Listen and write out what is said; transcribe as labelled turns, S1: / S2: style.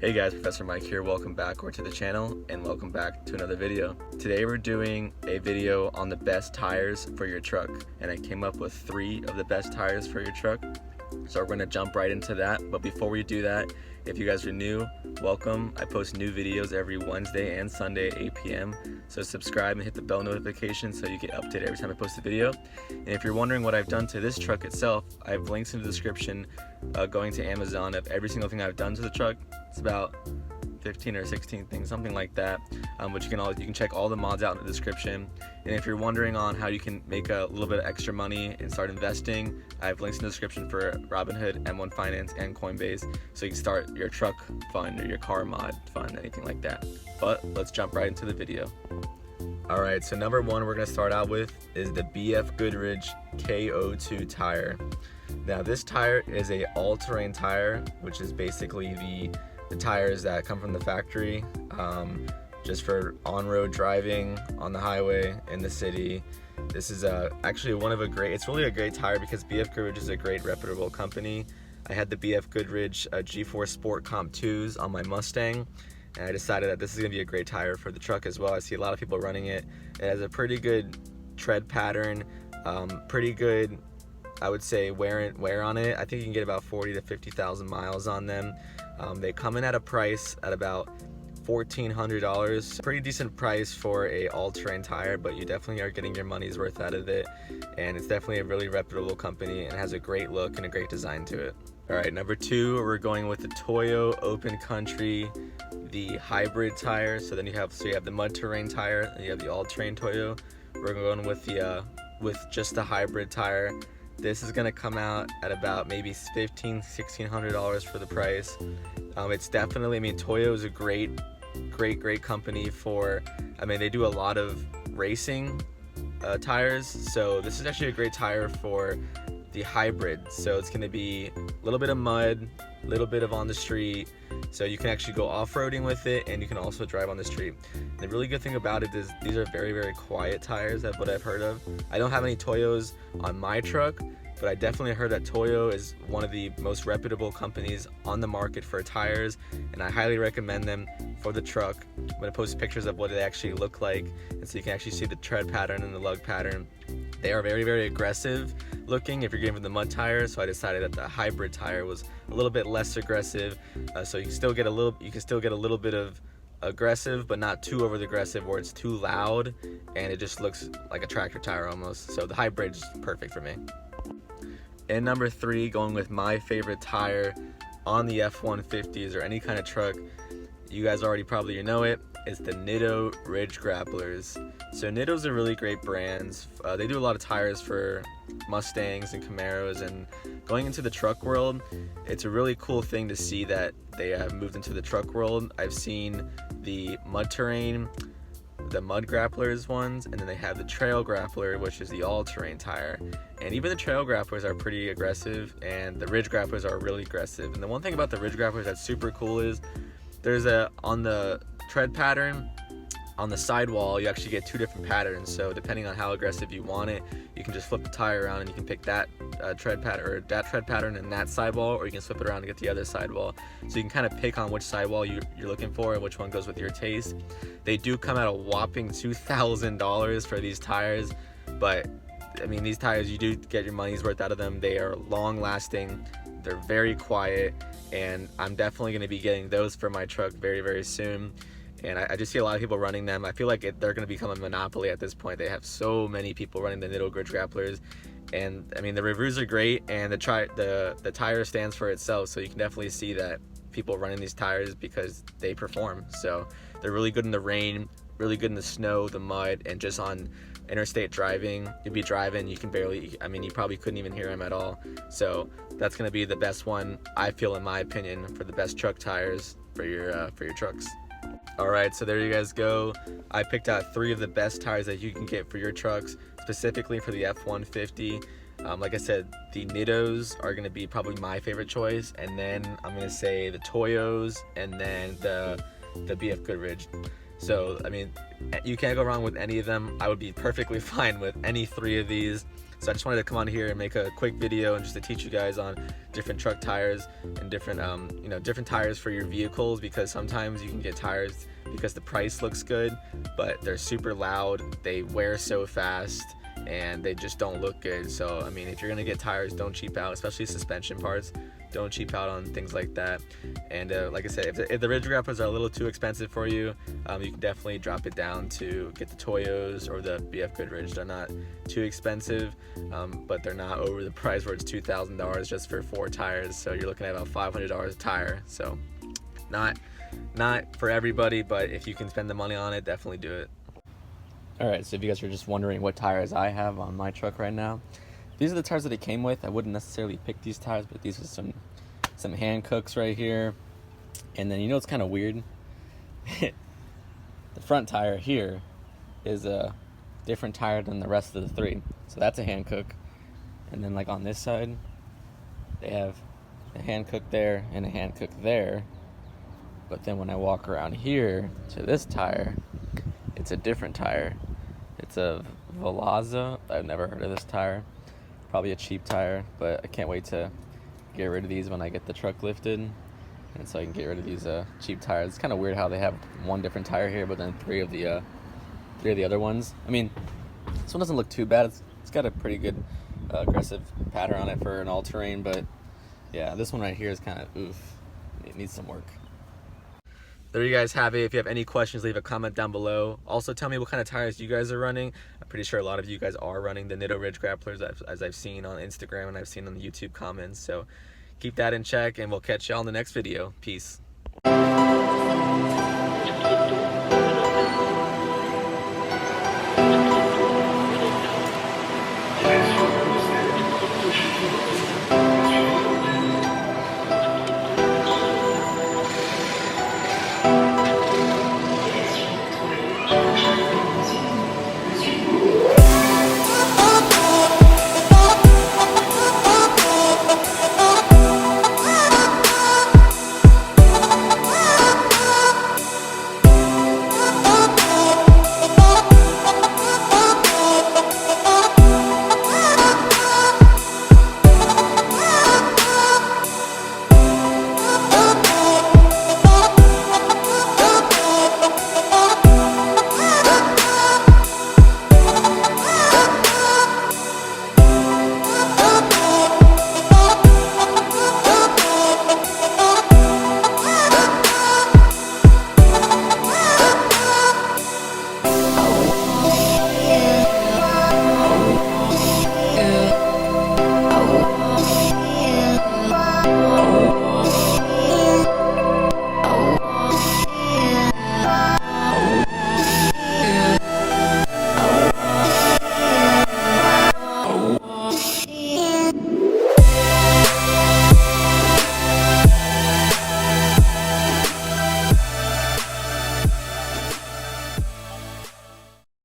S1: Hey guys, Professor Mike here. Welcome back to the channel and welcome back to another video. Today we're doing a video on the best tires for your truck, and I came up with 3 of the best tires for your truck. So we're going to jump right into that. But before we do that, if you guys are new, welcome. I post new videos every Wednesday and Sunday at 8 p.m. So subscribe and hit the bell notification so you get updated every time I post a video. And if you're wondering what I've done to this truck itself, I have links in the description going to Amazon of every single thing I've done to the truck. It's about 15 or 16 things, something like that. But you can check all the mods out in the description. And if you're wondering on how you can make a little bit of extra money and start investing, I have links in the description for Robinhood, M1 Finance, and Coinbase, so you can start your truck fund or your car mod fund, anything like that. But let's jump right into the video. Alright, so number 1 we're going to start out with is the BFGoodridge Ko2 tire. Now this tire is a all-terrain tire, which is basically the tires that come from the factory, just for on-road driving on the highway in the city. This is actually it's really a great tire because BFGoodridge is a great reputable company. I had the BFGoodridge G4 Sport Comp 2s on my Mustang, and I decided that this is going to be a great tire for the truck as well. I see a lot of people running it. It has a pretty good tread pattern, pretty good, I would say, wear on it. I think you can get about 40 to 50,000 miles on them. They come in at a price at about $1,400. Pretty decent price for a all-terrain tire, but you definitely are getting your money's worth out of it, and it's definitely a really reputable company and has a great look and a great design to it. Alright, number 2, we're going with the Toyo Open Country, the hybrid tire. So you have the mud terrain tire and you have the all-terrain Toyo. We're going with just the hybrid tire. This is gonna come out at about maybe $1,500–$1,600 for the price. It's definitely, Toyo is a great company for, they do a lot of racing tires. So this is actually a great tire for the hybrid. So it's gonna be a little bit of mud, a little bit of on the street. So you can actually go off-roading with it, and you can also drive on the street. The really good thing about it is these are very, very quiet tires, that's what I've heard of. I don't have any Toyos on my truck, but I definitely heard that Toyo is one of the most reputable companies on the market for tires, and I highly recommend them for the truck. I'm going to post pictures of what they actually look like, and so you can actually see the tread pattern and the lug pattern. They are very, very aggressive looking if you're getting from the mud tire, so I decided that the hybrid tire was a little bit less aggressive, so you can still get a little bit of aggressive, but not too over the aggressive where it's too loud and it just looks like a tractor tire almost. So the hybrid is perfect for me. And number 3, going with my favorite tire on the F150s or any kind of truck, you guys already probably know it, is the Nitto Ridge Grapplers. So Nitto's a really great brand. They do a lot of tires for Mustangs and Camaros, and going into the truck world, it's a really cool thing to see that they have moved into the truck world. I've seen the mud terrain, the mud grapplers ones, and then they have the trail grappler, which is the all-terrain tire. And even the trail grapplers are pretty aggressive, and the ridge grapplers are really aggressive. And the one thing about the ridge grapplers that's super cool is there's on the tread pattern, on the sidewall, you actually get 2 different patterns. So depending on how aggressive you want it, you can just flip the tire around and you can pick that tread pattern and that sidewall, or you can flip it around to get the other sidewall. So you can kind of pick on which sidewall you're looking for and which one goes with your taste. They do come at a whopping $2,000 for these tires, but these tires, you do get your money's worth out of them. They are long lasting, they're very quiet, and I'm definitely going to be getting those for my truck very, very soon. And I just see a lot of people running them. I feel like they're going to become a monopoly at this point. They have so many people running the Nitto Ridge Grapplers, and the reviews are great, and the tire stands for itself. So you can definitely see that people running these tires because they perform. So they're really good in the rain, really good in the snow, the mud, and just on interstate driving. You'd be driving, you can barely, you probably couldn't even hear them at all. So that's going to be the best one, I feel, in my opinion, for the best truck tires for your trucks. Alright, so there you guys go. I picked out 3 of the best tires that you can get for your trucks, specifically for the F150. Like I said, the Nittos are going to be probably my favorite choice, and then I'm going to say the Toyos, and then the BFGoodridge. So I mean, you can't go wrong with any of them. I would be perfectly fine with any 3 of these. So I just wanted to come on here and make a quick video and just to teach you guys on different truck tires and different different tires for your vehicles, because sometimes you can get tires because the price looks good, but they're super loud, they wear so fast, and they just don't look good. So I mean, if you're gonna get tires, don't cheap out, especially suspension parts. Don't cheap out on things like that. And like I said, if the Ridge Grapplers are a little too expensive for you, you can definitely drop it down to get the Toyos or the BFGoodridge. They're not too expensive, but they're not over the price where it's $2,000 just for 4 tires. So you're looking at about $500 a tire. So not for everybody, but if you can spend the money on it, definitely do it. Alright, so if you guys are just wondering what tires I have on my truck right now, these are the tires that it came with. I wouldn't necessarily pick these tires, but these are some hand cooks right here. And then, you know, it's kind of weird. The front tire here is a different tire than the rest of the 3. So that's a hand cook. And then like on this side, they have a hand cook there and a hand cook there. But then when I walk around here to this tire, it's a different tire. It's a Veloza. I've never heard of this tire. Probably a cheap tire, but I can't wait to get rid of these when I get the truck lifted, and so I can get rid of these cheap tires. It's kind of weird how they have one different tire here, but then three of the other ones. I mean, this one doesn't look too bad. It's got a pretty good aggressive pattern on it for an all-terrain, but yeah, this one right here is kind of oof. It needs some work. There you guys have it. If you have any questions, leave a comment down below. Also, tell me what kind of tires you guys are running. I'm pretty sure a lot of you guys are running the Nitto Ridge Grapplers, as I've seen on Instagram and I've seen on the YouTube comments. So keep that in check, and we'll catch you all in the next video. Peace.